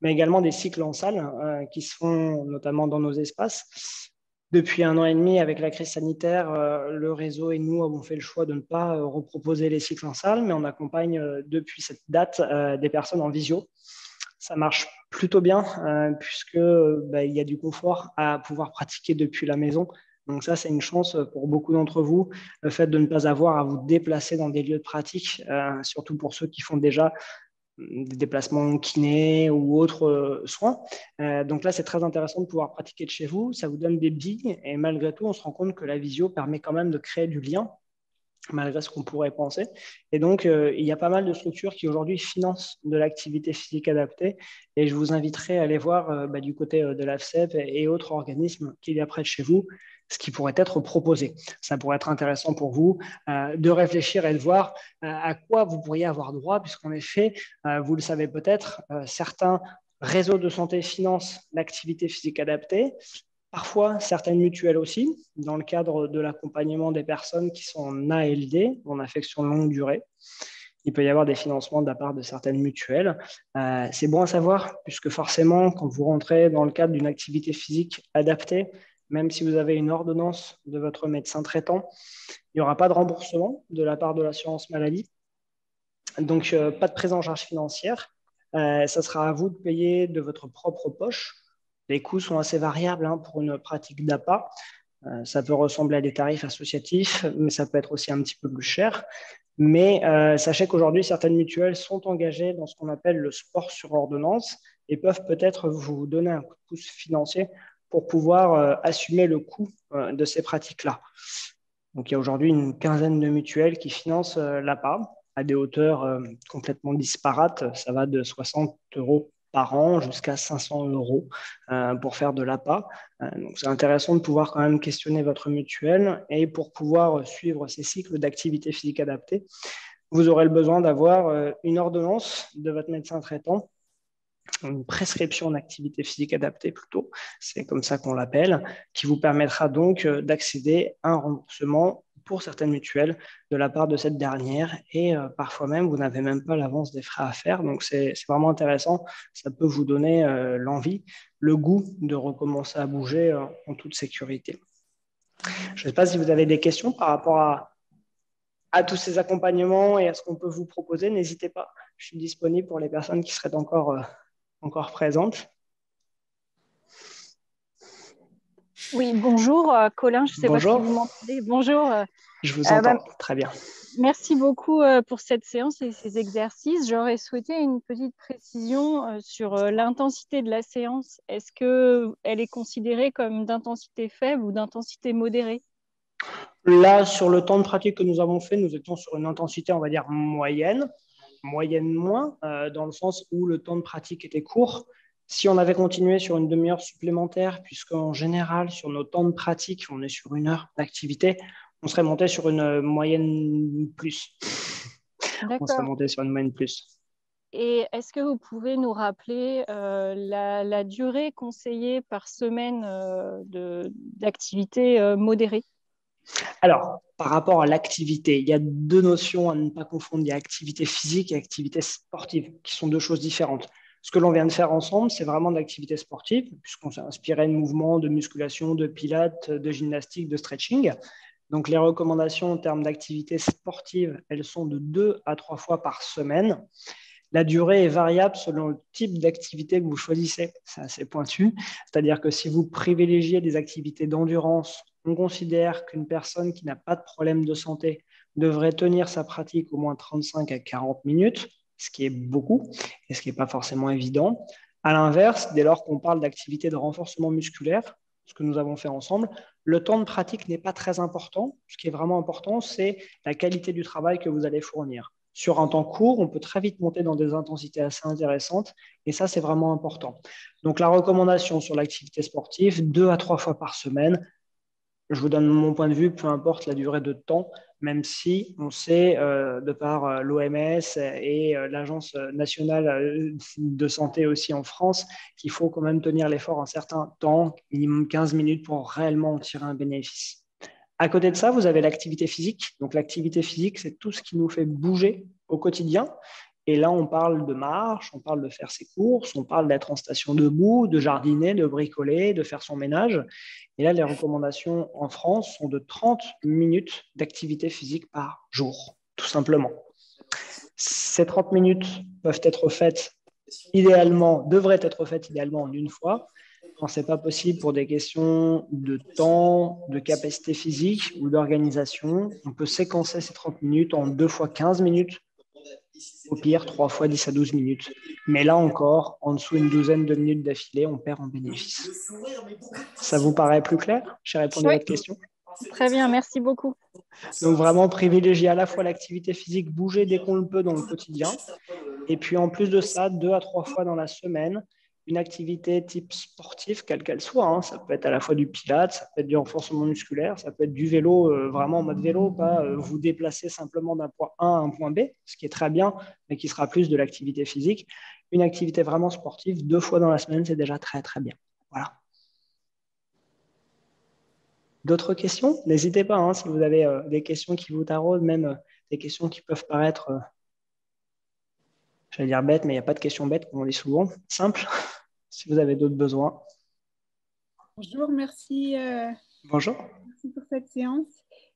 mais également des cycles en salle qui se font notamment dans nos espaces. Depuis 1 an et demi, avec la crise sanitaire, le réseau et nous avons fait le choix de ne pas reproposer les cycles en salle, mais on accompagne depuis cette date des personnes en visio. Ça marche plutôt bien puisque il y a du confort à pouvoir pratiquer depuis la maison. Donc ça, c'est une chance pour beaucoup d'entre vous, le fait de ne pas avoir à vous déplacer dans des lieux de pratique, surtout pour ceux qui font déjà des déplacements kinés ou autres soins. Donc là, c'est très intéressant de pouvoir pratiquer de chez vous. Ça vous donne des billes et malgré tout, on se rend compte que la visio permet quand même de créer du lien malgré ce qu'on pourrait penser. Et donc, il y a pas mal de structures qui aujourd'hui financent de l'activité physique adaptée. Et je vous inviterai à aller voir du côté de l'AFCEP et autres organismes qu'il y a près de chez vous, ce qui pourrait être proposé. Ça pourrait être intéressant pour vous de réfléchir et de voir à quoi vous pourriez avoir droit, puisqu'en effet, vous le savez peut-être, certains réseaux de santé financent l'activité physique adaptée. Parfois, certaines mutuelles aussi, dans le cadre de l'accompagnement des personnes qui sont en ALD, en affection longue durée. Il peut y avoir des financements de la part de certaines mutuelles. C'est bon à savoir, puisque forcément, quand vous rentrez dans le cadre d'une activité physique adaptée, même si vous avez une ordonnance de votre médecin traitant, il n'y aura pas de remboursement de la part de l'assurance maladie. Donc, pas de prise en charge financière. Ça sera à vous de payer de votre propre poche. Les coûts sont assez variables pour une pratique d'APA. Ça peut ressembler à des tarifs associatifs, mais ça peut être aussi un petit peu plus cher. Mais sachez qu'aujourd'hui, certaines mutuelles sont engagées dans ce qu'on appelle le sport sur ordonnance et peuvent peut-être vous donner un coup de pouce financier pour pouvoir assumer le coût de ces pratiques-là. Donc, il y a aujourd'hui une quinzaine de mutuelles qui financent l'APA à des hauteurs complètement disparates. Ça va de 60 euros par an jusqu'à 500 euros pour faire de l'APA. Donc, c'est intéressant de pouvoir quand même questionner votre mutuelle et pour pouvoir suivre ces cycles d'activité physique adaptée, vous aurez le besoin d'avoir une ordonnance de votre médecin traitant, une prescription d'activité physique adaptée plutôt, c'est comme ça qu'on l'appelle, qui vous permettra donc d'accéder à un remboursement pour certaines mutuelles de la part de cette dernière et parfois même vous n'avez même pas l'avance des frais à faire, donc c'est vraiment intéressant, ça peut vous donner l'envie, le goût de recommencer à bouger en toute sécurité. Je ne sais pas si vous avez des questions par rapport à tous ces accompagnements et à ce qu'on peut vous proposer, n'hésitez pas, je suis disponible pour les personnes qui seraient encore présentes. Oui, bonjour Colin, je ne sais pas si Bonjour, vous m'entendez. Bonjour. je vous entends très bien. Merci beaucoup pour cette séance et ces exercices. J'aurais souhaité une petite précision sur l'intensité de la séance. Est-ce qu'elle est considérée comme d'intensité faible ou d'intensité modérée? Là, sur le temps de pratique que nous avons fait, nous étions sur une intensité, on va dire, moyenne moins, dans le sens où le temps de pratique était court. Si on avait continué sur une demi-heure supplémentaire, puisqu'en général, sur nos temps de pratique, on est sur 1 heure d'activité, on serait monté sur une moyenne plus. On serait D'accord. monté sur une moyenne plus. Et est-ce que vous pouvez nous rappeler la durée conseillée par semaine d'activité modérée? Alors, par rapport à l'activité, il y a deux notions à ne pas confondre. Il y a activité physique et activité sportive, qui sont deux choses différentes. Ce que l'on vient de faire ensemble, c'est vraiment de l'activité sportive, puisqu'on s'est inspiré de mouvements, de musculation, de pilates, de gymnastique, de stretching. Donc, les recommandations en termes d'activité sportive, elles sont de 2 à 3 fois par semaine. La durée est variable selon le type d'activité que vous choisissez. C'est assez pointu. C'est-à-dire que si vous privilégiez des activités d'endurance, on considère qu'une personne qui n'a pas de problème de santé devrait tenir sa pratique au moins 35 à 40 minutes, ce qui est beaucoup et ce qui n'est pas forcément évident. À l'inverse, dès lors qu'on parle d'activité de renforcement musculaire, ce que nous avons fait ensemble, le temps de pratique n'est pas très important. Ce qui est vraiment important, c'est la qualité du travail que vous allez fournir. Sur un temps court, on peut très vite monter dans des intensités assez intéressantes et ça, c'est vraiment important. Donc, la recommandation sur l'activité sportive, 2 à 3 fois par semaine. Je vous donne mon point de vue, peu importe la durée de temps, même si on sait, de par l'OMS et l'Agence nationale de santé aussi en France, qu'il faut quand même tenir l'effort un certain temps, minimum 15 minutes pour réellement en tirer un bénéfice. À côté de ça, vous avez l'activité physique. Donc, l'activité physique, c'est tout ce qui nous fait bouger au quotidien. Et là, on parle de marche, on parle de faire ses courses, on parle d'être en station debout, de jardiner, de bricoler, de faire son ménage. Et là, les recommandations en France sont de 30 minutes d'activité physique par jour, tout simplement. Ces 30 minutes peuvent être faites idéalement, devraient être faites idéalement en une fois. Quand ce n'est pas possible pour des questions de temps, de capacité physique ou d'organisation, on peut séquencer ces 30 minutes en 2 fois 15 minutes, au pire 3 fois 10 à 12 minutes. Mais là encore, en dessous d'une douzaine de minutes d'affilée, on perd en bénéfice. Ça vous paraît plus clair? J'ai répondu à Oui, votre question. très bien, merci beaucoup. Donc vraiment privilégier à la fois l'activité physique, bouger dès qu'on le peut dans le quotidien, et puis en plus de ça, 2 à 3 fois dans la semaine, une activité type sportif, quelle qu'elle soit. Hein. Ça peut être à la fois du pilates, ça peut être du renforcement musculaire, ça peut être du vélo, vraiment en mode vélo, pas vous déplacer simplement d'un point A à un point B, ce qui est très bien, mais qui sera plus de l'activité physique. Une activité vraiment sportive, 2 fois dans la semaine, c'est déjà très, très bien. Voilà. D'autres questions? N'hésitez pas, hein, si vous avez des questions qui vous taraudent, même des questions qui peuvent paraître, j'allais dire bêtes, mais il n'y a pas de questions bêtes, comme on dit souvent, simple, si vous avez d'autres besoins. Bonjour, merci, Bonjour. merci pour cette séance.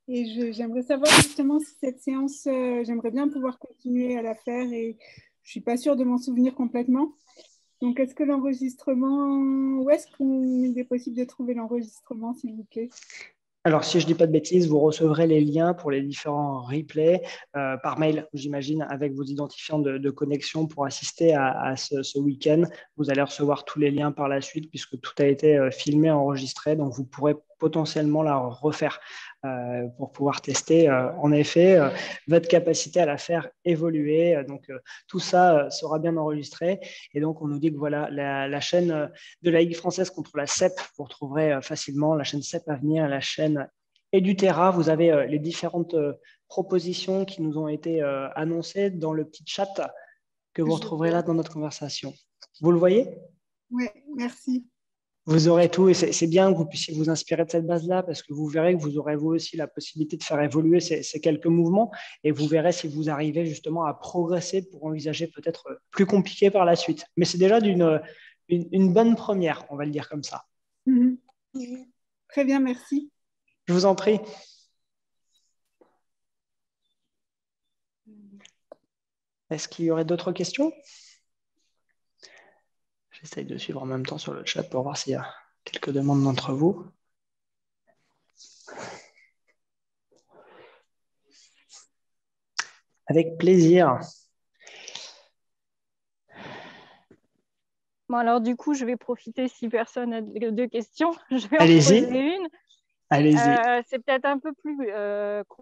Et j'aimerais savoir justement si cette séance, j'aimerais bien pouvoir continuer à la faire et je ne suis pas sûre de m'en souvenir complètement. Donc, est-ce que l'enregistrement, où est-ce qu'il est possible de trouver l'enregistrement, s'il vous plaît? Alors, si je ne dis pas de bêtises, vous recevrez les liens pour les différents replays par mail, j'imagine, avec vos identifiants de connexion pour assister à ce week-end. Vous allez recevoir tous les liens par la suite puisque tout a été filmé, enregistré. Donc, vous pourrez potentiellement la refaire pour pouvoir tester, en effet, votre capacité à la faire évoluer. Donc, tout ça sera bien enregistré. Et donc, on nous dit que voilà, la chaîne de la Ligue française contre la CEP, vous retrouverez facilement la chaîne CEP à venir, la chaîne Edutera. Vous avez les différentes propositions qui nous ont été annoncées dans le petit chat que vous retrouverez là dans notre conversation. Vous le voyez? Oui, merci. Vous aurez tout et c'est bien que vous puissiez vous inspirer de cette base-là parce que vous verrez que vous aurez vous aussi la possibilité de faire évoluer ces quelques mouvements et vous verrez si vous arrivez justement à progresser pour envisager peut-être plus compliqué par la suite. Mais c'est déjà une bonne première, on va le dire comme ça. Mhm. Très bien, merci. Je vous en prie. Est-ce qu'il y aurait d'autres questions? J'essaye de suivre en même temps sur le chat pour voir s'il y a quelques demandes d'entre vous. Avec plaisir. Bon, alors du coup, je vais profiter si personne n'a de questions. Je vais en Allez-y. poser une. Allez-y. C'est peut-être un peu plus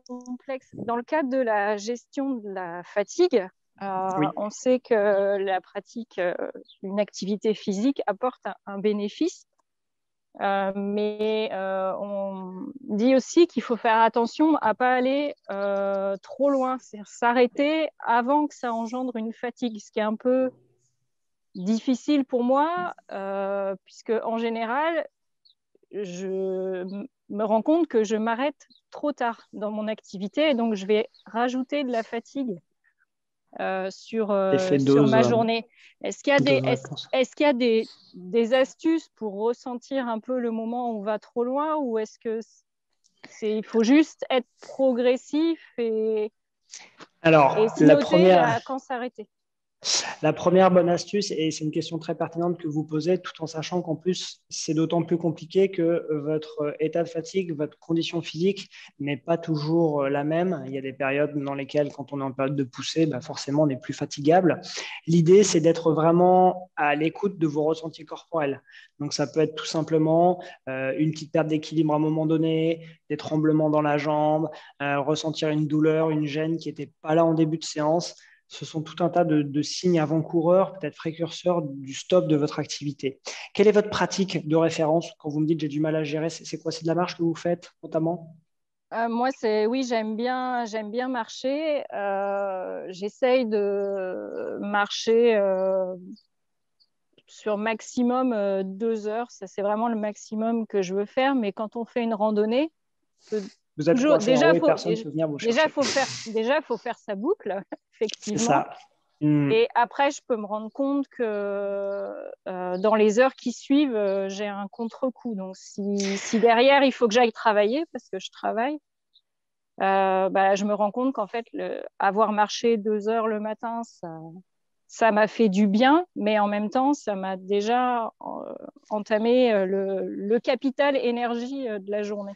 complexe. Dans le cadre de la gestion de la fatigue, Oui. on sait que la pratique d'une activité physique apporte un bénéfice, mais on dit aussi qu'il faut faire attention à ne pas aller trop loin, c'est-à-dire s'arrêter avant que ça engendre une fatigue, ce qui est un peu difficile pour moi, puisque en général, je me rends compte que je m'arrête trop tard dans mon activité et donc je vais rajouter de la fatigue sur ma journée. Est-ce qu'il y a des astuces pour ressentir un peu le moment où on va trop loin ou est-ce que il faut juste être progressif et s'y noter quand s'arrêter? La première bonne astuce, et c'est une question très pertinente que vous posez, tout en sachant qu'en plus, c'est d'autant plus compliqué que votre état de fatigue, votre condition physique n'est pas toujours la même. Il y a des périodes dans lesquelles, quand on est en période de poussée, forcément, on est plus fatigable. L'idée, c'est d'être vraiment à l'écoute de vos ressentis corporels. Donc, ça peut être tout simplement une petite perte d'équilibre à un moment donné, des tremblements dans la jambe, ressentir une douleur, une gêne qui n'était pas là en début de séance. Ce sont tout un tas de signes avant-coureurs, peut-être précurseurs du stop de votre activité. Quelle est votre pratique de référence quand vous me dites j'ai du mal à gérer? C'est quoi? C'est de la marche que vous faites notamment? Moi, oui, j'aime bien marcher. J'essaye de marcher sur maximum 2 heures. Ça, c'est vraiment le maximum que je veux faire. Mais quand on fait une randonnée, vous êtes coincé en haut et personne ne peut venir vous chercher. Déjà, il faut faire sa boucle, effectivement. C'est ça. Et après, je peux me rendre compte que dans les heures qui suivent, j'ai un contre-coup. Donc, si derrière, il faut que j'aille travailler, parce que je travaille, je me rends compte qu'en fait, avoir marché 2 heures le matin, ça m'a fait du bien, mais en même temps, ça m'a déjà entamé le capital énergie de la journée.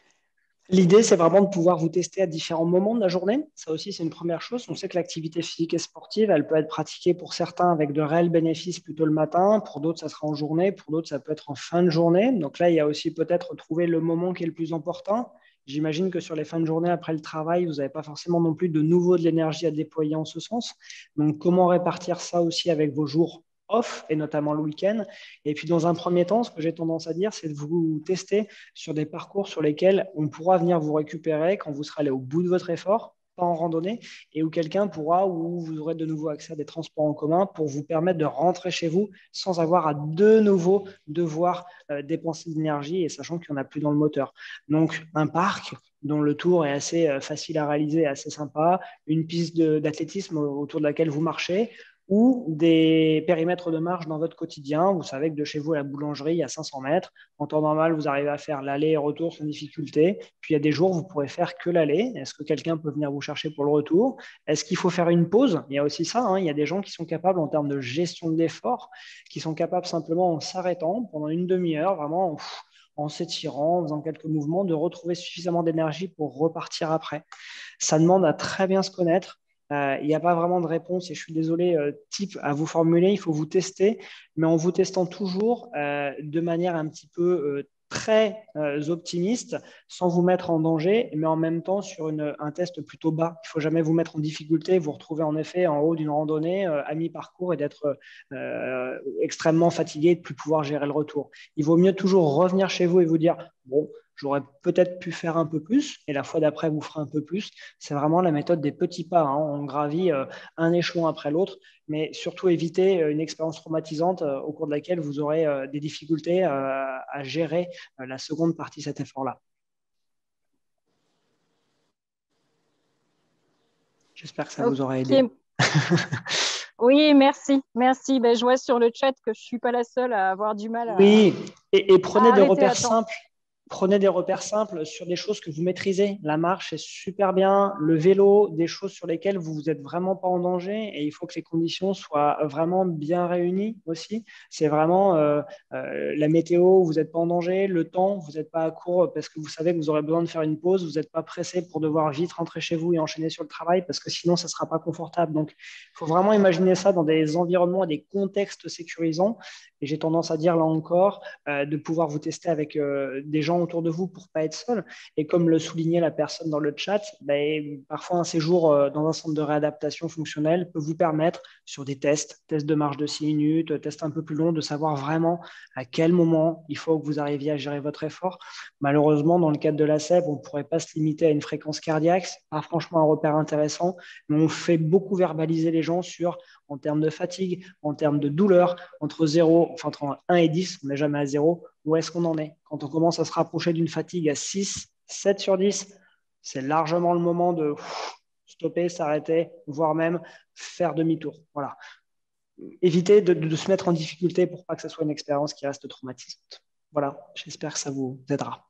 L'idée, c'est vraiment de pouvoir vous tester à différents moments de la journée. Ça aussi, c'est une première chose. On sait que l'activité physique et sportive, elle peut être pratiquée pour certains avec de réels bénéfices plutôt le matin. Pour d'autres, ça sera en journée. Pour d'autres, ça peut être en fin de journée. Donc là, il y a aussi peut-être trouver le moment qui est le plus important. J'imagine que sur les fins de journée, après le travail, vous n'avez pas forcément non plus de nouveau de l'énergie à déployer en ce sens. Donc, comment répartir ça aussi avec vos jours off, et notamment le week-end. Et puis, dans un premier temps, ce que j'ai tendance à dire, c'est de vous tester sur des parcours sur lesquels on pourra venir vous récupérer quand vous serez allé au bout de votre effort, pas en randonnée, et où quelqu'un pourra, où vous aurez de nouveau accès à des transports en commun pour vous permettre de rentrer chez vous sans avoir à de nouveau devoir dépenser d'énergie et sachant qu'il n'y en a plus dans le moteur. Donc, un parc dont le tour est assez facile à réaliser, assez sympa, une piste d'athlétisme autour de laquelle vous marchez, ou des périmètres de marche dans votre quotidien. Vous savez que de chez vous à la boulangerie, il y a 500 mètres. En temps normal, vous arrivez à faire l'aller et retour sans difficulté. Puis il y a des jours où vous pourrez faire que l'aller. Est-ce que quelqu'un peut venir vous chercher pour le retour? Est-ce qu'il faut faire une pause? Il y a aussi ça, hein. Il y a des gens qui sont capables en termes de gestion de l'effort, qui sont capables simplement en s'arrêtant pendant une demi-heure, vraiment en s'étirant, en faisant quelques mouvements, de retrouver suffisamment d'énergie pour repartir après. Ça demande à très bien se connaître. Il n'y a pas vraiment de réponse et je suis désolé, type à vous formuler, il faut vous tester, mais en vous testant toujours de manière un petit peu très optimiste, sans vous mettre en danger, mais en même temps sur un test plutôt bas. Il ne faut jamais vous mettre en difficulté, vous retrouver en effet en haut d'une randonnée à mi-parcours et d'être extrêmement fatigué et de ne plus pouvoir gérer le retour. Il vaut mieux toujours revenir chez vous et vous dire, bon, j'aurais peut-être pu faire un peu plus, et la fois d'après, vous ferez un peu plus. C'est vraiment la méthode des petits pas, hein. On gravit un échelon après l'autre, mais surtout éviter une expérience traumatisante au cours de laquelle vous aurez des difficultés à gérer la seconde partie de cet effort-là. J'espère que ça vous aura aidé. Oui, merci. Merci. Ben, je vois sur le chat que je ne suis pas la seule à avoir du mal à. Oui, et prenez des repères simples. Prenez des repères simples sur des choses que vous maîtrisez. La marche, c'est super bien. Le vélo, des choses sur lesquelles vous n'êtes vraiment pas en danger. Et il faut que les conditions soient vraiment bien réunies aussi. C'est vraiment la météo, vous n'êtes pas en danger. Le temps, vous n'êtes pas à court parce que vous savez que vous aurez besoin de faire une pause. Vous n'êtes pas pressé pour devoir vite rentrer chez vous et enchaîner sur le travail parce que sinon, ça ne sera pas confortable. Donc, il faut vraiment imaginer ça dans des environnements et des contextes sécurisants. Et j'ai tendance à dire là encore, de pouvoir vous tester avec des gens autour de vous pour ne pas être seul. Et comme le soulignait la personne dans le chat, parfois un séjour dans un centre de réadaptation fonctionnelle peut vous permettre, sur des tests de marche de 6 minutes, tests un peu plus longs, de savoir vraiment à quel moment il faut que vous arriviez à gérer votre effort. Malheureusement, dans le cadre de la CEP, on ne pourrait pas se limiter à une fréquence cardiaque. Ce n'est pas franchement un repère intéressant, mais on fait beaucoup verbaliser les gens en termes de fatigue, en termes de douleur, entre 1 et 10, on n'est jamais à 0, où est-ce qu'on en est? Quand on commence à se rapprocher d'une fatigue à 6, 7 sur 10, c'est largement le moment de stopper, s'arrêter, voire même faire demi-tour. Voilà. Évitez de se mettre en difficulté pour pas que ce soit une expérience qui reste traumatisante. Voilà, j'espère que ça vous aidera.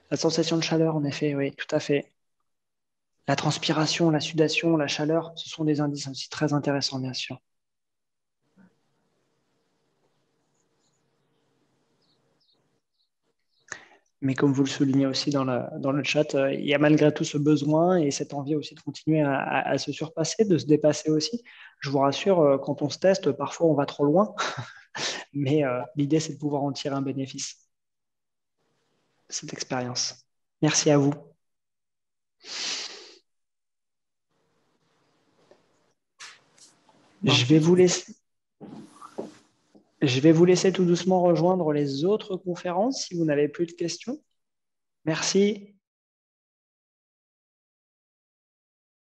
La sensation de chaleur, en effet, oui, tout à fait. La transpiration, la sudation, la chaleur, ce sont des indices aussi très intéressants, bien sûr. Mais comme vous le soulignez aussi dans le chat, il y a malgré tout ce besoin et cette envie aussi de continuer à se surpasser, de se dépasser aussi. Je vous rassure, quand on se teste, parfois on va trop loin, mais l'idée, c'est de pouvoir en tirer un bénéfice de cette expérience. Merci à vous. Je vais vous laisser tout doucement rejoindre les autres conférences si vous n'avez plus de questions. Merci.